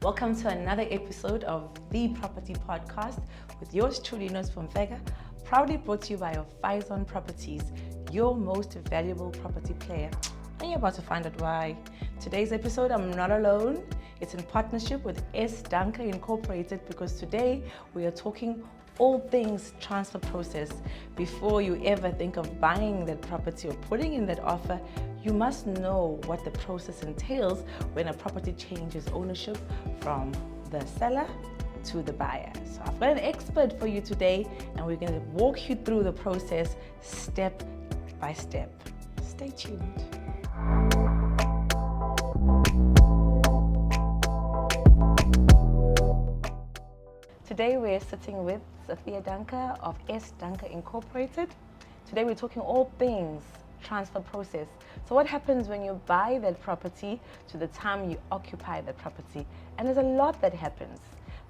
Welcome to another episode of the Property Podcast with yours truly, Nozi from Vega, proudly brought to you by Ophizon Properties, your most valuable property player. And you're about to find out why. Today's episode, I'm not alone. It's in partnership with S.Danka Incorporated because today we are talking all things transfer process. Before you ever think of buying that property or putting in that offer, you must know what the process entails when a property changes ownership from the seller to the buyer. So I've got an expert for you today and we're going to walk you through the process step by step. Stay tuned. Today we're sitting with S.Danka of S.Danka Incorporated. Today we're talking all things transfer process. So what happens when you buy that property to the time you occupy that property? And there's a lot that happens.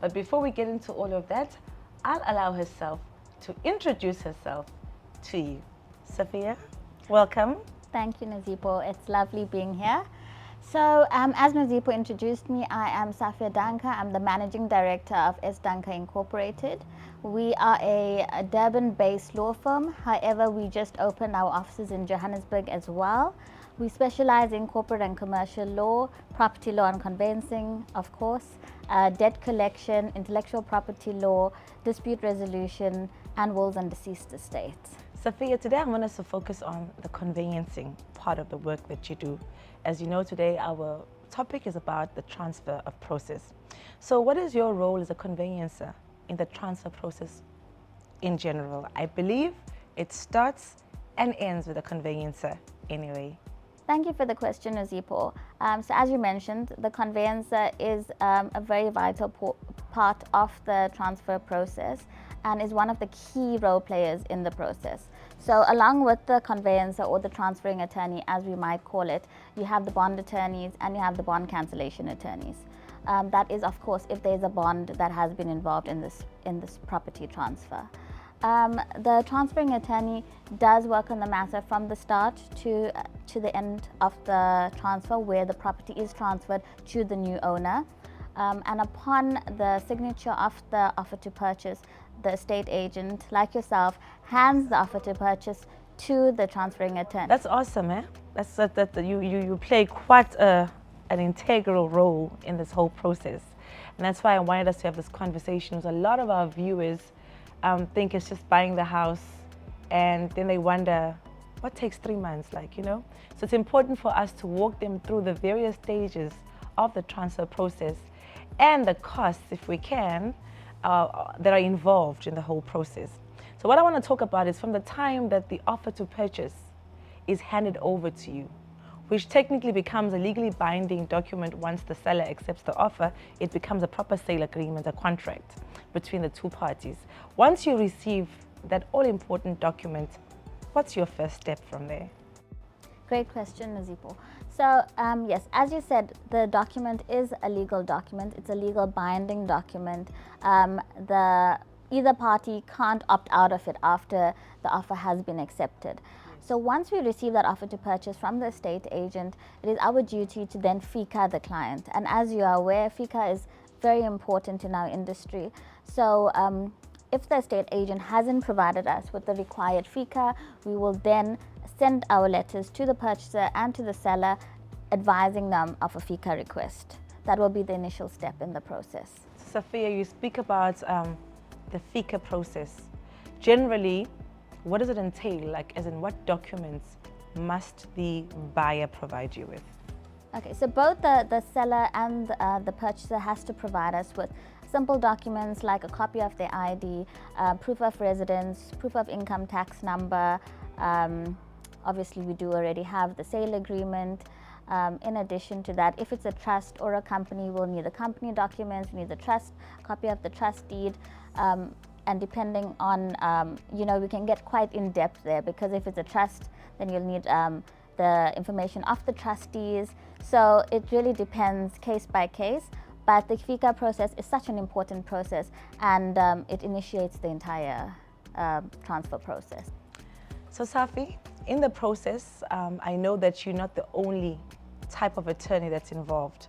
But before we get into all of that, I'll allow herself to introduce herself to you. Safiya, welcome. Thank you, Nozi. It's lovely being here. So, as Nozi introduced me, I am Safiya Danka. I'm the Managing Director of S.Danka Incorporated. We are a Durban-based law firm. However, we just opened our offices in Johannesburg as well. We specialize in corporate and commercial law, property law and conveyancing, of course, debt collection, intellectual property law, dispute resolution, and wills and deceased estates. Safiya, today I want us to focus on the conveyancing part of the work that you do. As you know, today our topic is about the transfer of process. So what is your role as a conveyancer in the transfer process in general? I believe it starts and ends with a conveyancer anyway. Thank you for the question, Nozi. So as you mentioned, the conveyancer is a very vital part of the transfer process and is one of the key role players in the process. So along with the conveyancer or the transferring attorney, as we might call it, you have the bond attorneys and you have the bond cancellation attorneys. That is, of course, if there's a bond that has been involved in this property transfer. The transferring attorney does work on the matter from the start to the end of the transfer, where the property is transferred to the new owner. And upon the signature of the offer to purchase, the estate agent, like yourself, hands the offer to purchase to the transferring attorney. That's awesome, eh? You play quite an integral role in this whole process. And that's why I wanted us to have this conversation, because a lot of our viewers think it's just buying the house and then they wonder, what takes 3 months, So it's important for us to walk them through the various stages of the transfer process and the costs, if we can, that are involved in the whole process. So what I want to talk about is from the time that the offer to purchase is handed over to you, which technically becomes a legally binding document once the seller accepts the offer. It becomes a proper sale agreement, a contract between the two parties. Once you receive that all-important document, what's your first step from there? Great question, Nozi. So yes, as you said, the document is a legal document. It's a legal binding document. Either party can't opt out of it after the offer has been accepted. So once we receive that offer to purchase from the estate agent, it is our duty to then FICA the client. And as you are aware, FICA is very important in our industry. So if the estate agent hasn't provided us with the required FICA, we will then send our letters to the purchaser and to the seller advising them of a FICA request. That will be the initial step in the process. Safiya, you speak about the FICA process. Generally, what does it entail? As in what documents must the buyer provide you with? Okay, so both the seller and the purchaser has to provide us with simple documents like a copy of their ID, proof of residence, proof of income tax number. Obviously, we do already have the sale agreement. In addition to that, if it's a trust or a company, we'll need the company documents, we need the trust, copy of the trust deed. And depending on, we can get quite in depth there, because if it's a trust, then you'll need the information of the trustees. So it really depends case by case. But the FICA process is such an important process, and it initiates the entire transfer process. So Safi, in the process, I know that you're not the only type of attorney that's involved.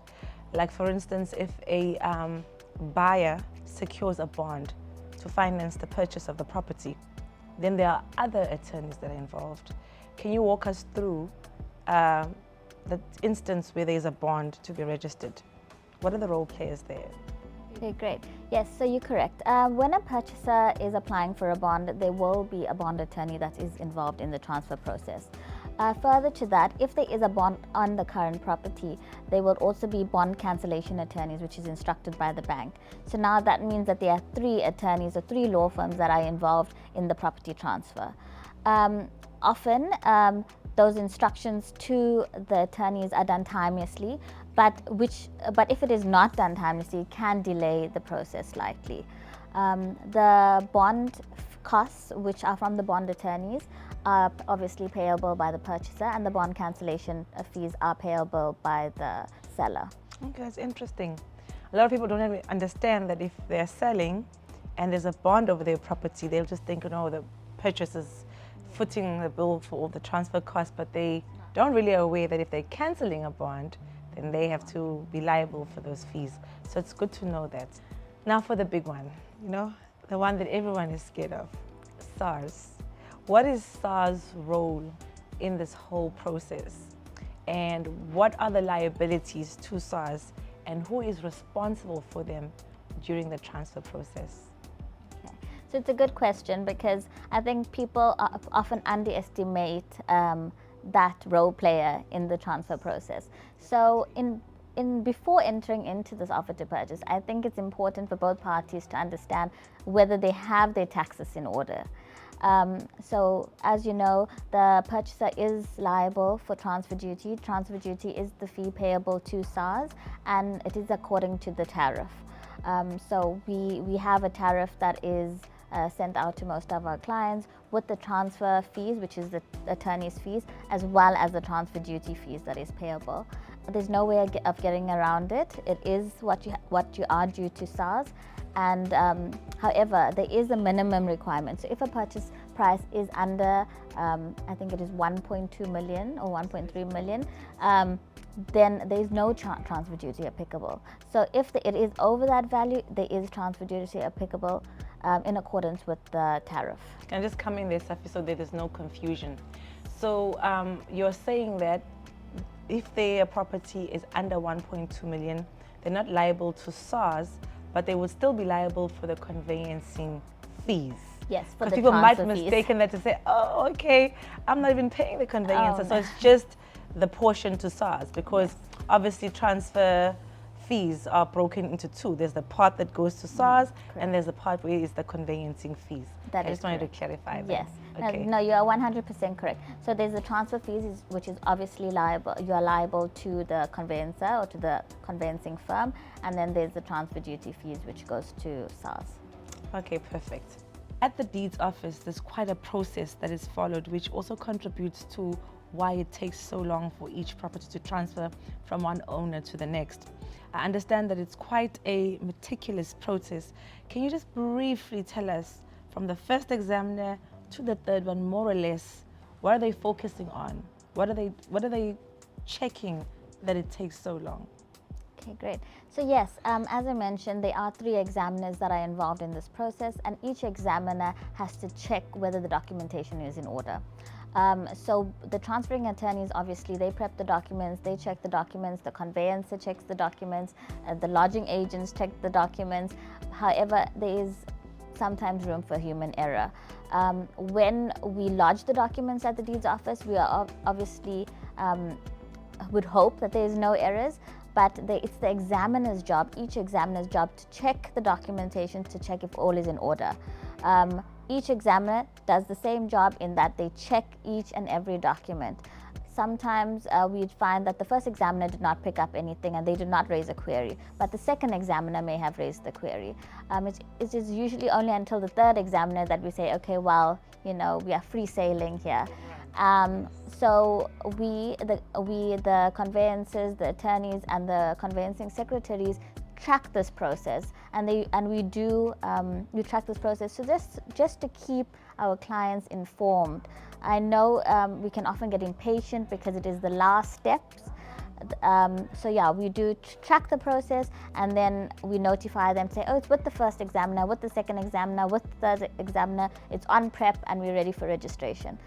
Like for instance, if a buyer secures a bond to finance the purchase of the property, then there are other attorneys that are involved. Can you walk us through the instance where there's a bond to be registered? What are the role players there? Okay, great. Yes, so you're correct. When a purchaser is applying for a bond, there will be a bond attorney that is involved in the transfer process. Further to that, if there is a bond on the current property, there will also be bond cancellation attorneys, which is instructed by the bank. So now that means that there are 3 attorneys or 3 law firms that are involved in the property transfer. Often, those instructions to the attorneys are done timeously, but if it is not done timeously, it can delay the process slightly. The bond costs, which are from the bond attorneys, are obviously payable by the purchaser, and the bond cancellation fees are payable by the seller. Okay, that's interesting. A lot of people don't really understand that if they're selling and there's a bond over their property, they'll just think, the purchaser's footing the bill for all the transfer costs, but they don't really aware that if they're cancelling a bond, then they have to be liable for those fees. So it's good to know that. Now for the big one, the one that everyone is scared of, SARS. What is SARS' role in this whole process? And what are the liabilities to SARS, and who is responsible for them during the transfer process? Okay. So it's a good question, because I think people often underestimate that role player in the transfer process. So before entering into this offer to purchase, I think it's important for both parties to understand whether they have their taxes in order. So as you know, the purchaser is liable for transfer duty. Transfer duty is the fee payable to SARS, and it is according to the tariff. So we have a tariff that is sent out to most of our clients with the transfer fees, which is the attorney's fees, as well as the transfer duty fees that is payable. There's no way of getting around it. It is what you are due to SARS. And however, there is a minimum requirement. So if a purchase price is under, I think it is 1.2 million or 1.3 million, then there is no transfer duty applicable. So if it is over that value, there is transfer duty applicable in accordance with the tariff. Can I just come in there, Safi, so that there's no confusion? So you're saying that if their property is under 1.2 million, they're not liable to SARS, but they would still be liable for the conveyancing fees. Yes, for the people might transfer mistaken that to say, oh, okay, I'm not even paying the conveyancer. So it's just the portion to SARS, because obviously transfer fees are broken into 2. There's the part that goes to SARS, and there's the part where it's the conveyancing fees. I just wanted to clarify that. Yes. Okay. No, you are 100% correct. So there's the transfer fees, which is obviously liable. You are liable to the conveyancer or to the conveyancing firm, and then there's the transfer duty fees, which goes to SARS. Okay, perfect. At the deeds office, there's quite a process that is followed, which also contributes to why it takes so long for each property to transfer from one owner to the next. I understand that it's quite a meticulous process. Can you just briefly tell us, from the first examiner to the third one, more or less, what are they focusing on? What are they checking that it takes so long? Okay, great. So yes, as I mentioned, there are 3 examiners that are involved in this process, and each examiner has to check whether the documentation is in order. So the transferring attorneys, obviously, they prep the documents, they check the documents, the conveyancer checks the documents, the lodging agents check the documents. However, there is sometimes room for human error. When we lodge the documents at the deeds office, we are obviously would hope that there is no errors, but it's the examiner's job, each examiner's job, to check the documentation, to check if all is in order. Each examiner does the same job in that they check each and every document. Sometimes we'd find that the first examiner did not pick up anything and they did not raise a query, but the second examiner may have raised the query. It is usually only until the third examiner that we say, okay, well, we are free sailing here. So we, the conveyancers, the attorneys, and the conveyancing secretaries track this process, and we track this process so just to keep our clients informed. I know we can often get impatient because it is the last steps, So yeah, we do track the process, and then we notify them, say, oh, it's with the first examiner, with the second examiner, with the third examiner, it's on prep, and we're ready for registration.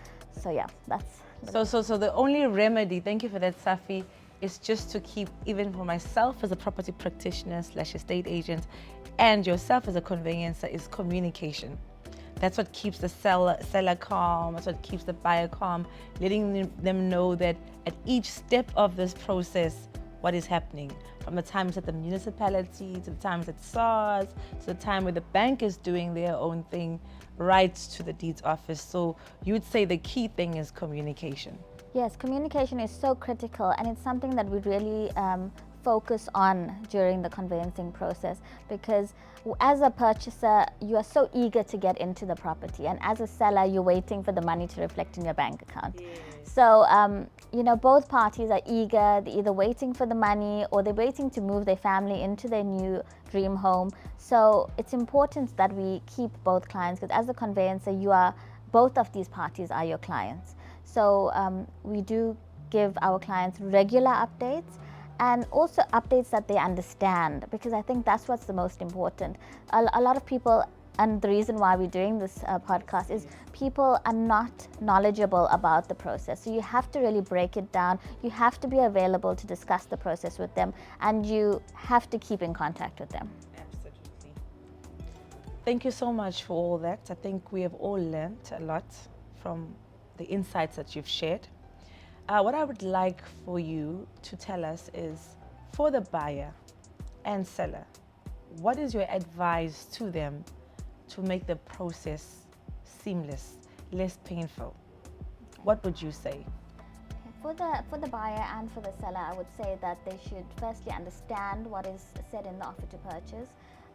So yeah, that's So the only remedy, thank you for that, Safi, is just to keep, even for myself as a property practitioner / estate agent, and yourself as a conveyancer, is communication. That's what keeps the seller calm. That's what keeps the buyer calm, letting them know that at each step of this process, what is happening. From the times at the municipality, to the times at SARS, to the time where the bank is doing their own thing, right to the deeds office. So you would say the key thing is communication. Yes, communication is so critical, and it's something that we really focus on during the conveyancing process, because as a purchaser, you are so eager to get into the property, and as a seller, you're waiting for the money to reflect in your bank account. Yes. So, both parties are eager. They're either waiting for the money, or they're waiting to move their family into their new dream home. So it's important that we keep both clients, because as a conveyancer, both of these parties are your clients. So we do give our clients regular updates, and also updates that they understand, because I think that's what's the most important. A lot of people, and the reason why we're doing this podcast, is people are not knowledgeable about the process. So you have to really break it down. You have to be available to discuss the process with them, and you have to keep in contact with them. Absolutely. Thank you so much for all that. I think we have all learned a lot from the insights that you've shared. What I would like for you to tell us is, for the buyer and seller, what is your advice to them to make the process seamless, less painful? What would you say? For the buyer and for the seller, I would say that they should firstly understand what is said in the offer to purchase.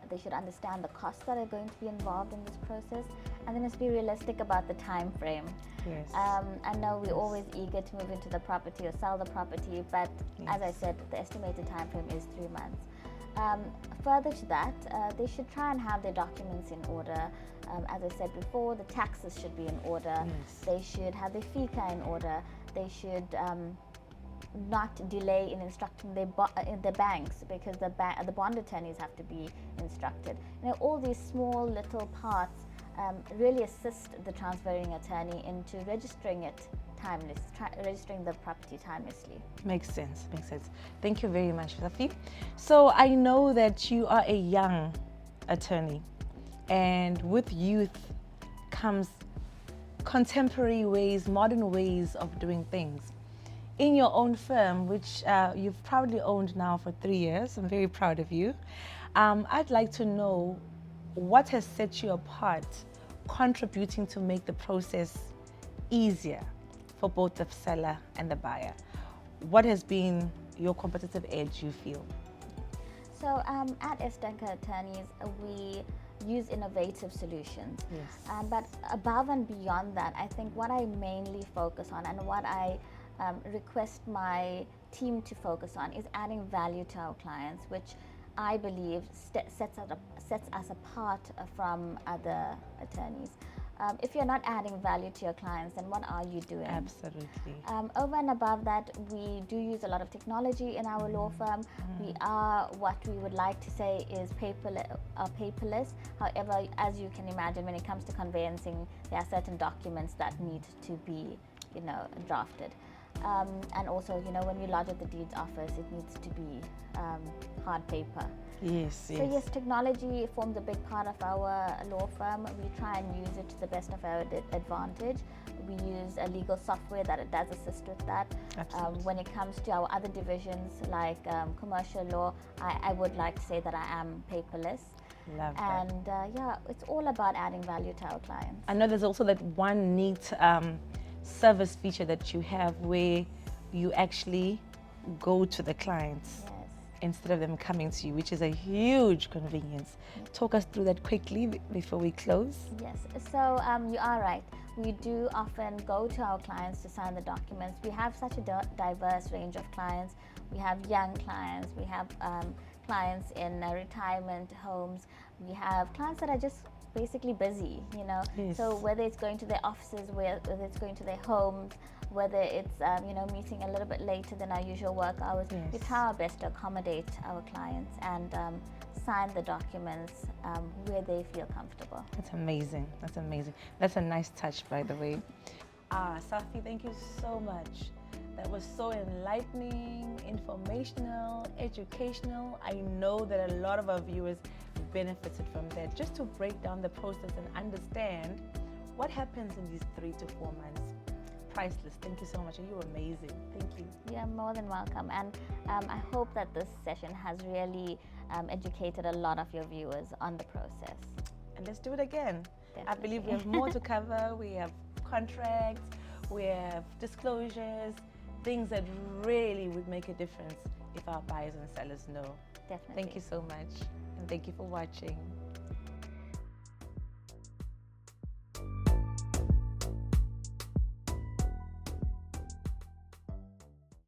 They should understand the costs that are going to be involved in this process, and they must be realistic about the time frame. Yes. I know we're always eager to move into the property or sell the property, but as I said, the estimated time frame is 3 months. Further to that, they should try and have their documents in order. As I said before, the taxes should be in order. Yes. They should have their FICA in order. They should not delay in instructing their banks, because the bond attorneys have to be instructed. All these small little parts really assist the transferring attorney into registering the property timelessly. Makes sense. Thank you very much, Safi. So I know that you are a young attorney, and with youth comes contemporary ways, modern ways of doing things. In your own firm, which you've proudly owned now for 3 years, I'm very proud of you. I'd like to know what has set you apart, contributing to make the process easier for both the seller and the buyer. What has been your competitive edge, you feel? So at S.Danka Attorneys, we use innovative solutions. Yes. But above and beyond that, I think what I mainly focus on, and what I request my team to focus on, is adding value to our clients, which I believe sets us apart from other attorneys. If you're not adding value to your clients, then what are you doing? Absolutely. Over and above that, we do use a lot of technology in our law firm. We are what we would like to say is paperless. However, as you can imagine, when it comes to conveyancing, there are certain documents that need to be, drafted. And also, when we lodge at the deeds office, it needs to be hard paper. Yes. So yes, technology forms a big part of our law firm. We try and use it to the best of our advantage. We use a legal software that it does assist with that. When it comes to our other divisions, like commercial law, I would like to say that I am paperless. Love that. And it's all about adding value to our clients. I know there's also that one neat service feature that you have, where you actually go to the clients. Yes. Instead of them coming to you, which is a huge convenience. Talk us through that quickly before we close. Yes, so you are right. We do often go to our clients to sign the documents. We have such a diverse range of clients. We have young clients, we have clients in retirement homes, we have clients that are just basically busy, Yes. So whether it's going to their offices, whether it's going to their homes, whether it's meeting a little bit later than our usual work hours. Yes. We try our best to accommodate our clients and sign the documents where they feel comfortable. That's amazing. That's amazing. That's a nice touch, by the way. Safi, thank you so much. That was so enlightening, informational, educational. I know that a lot of our viewers benefited from that. Just to break down the process and understand what happens in these 3 to 4 months. Priceless. Thank you so much. You're amazing. Thank you. You're more than welcome. And I hope that this session has really educated a lot of your viewers on the process. And let's do it again. Definitely. I believe we have more to cover. We have contracts, we have disclosures, things that really would make a difference if our buyers and sellers know. Definitely. Thank you so much, and thank you for watching.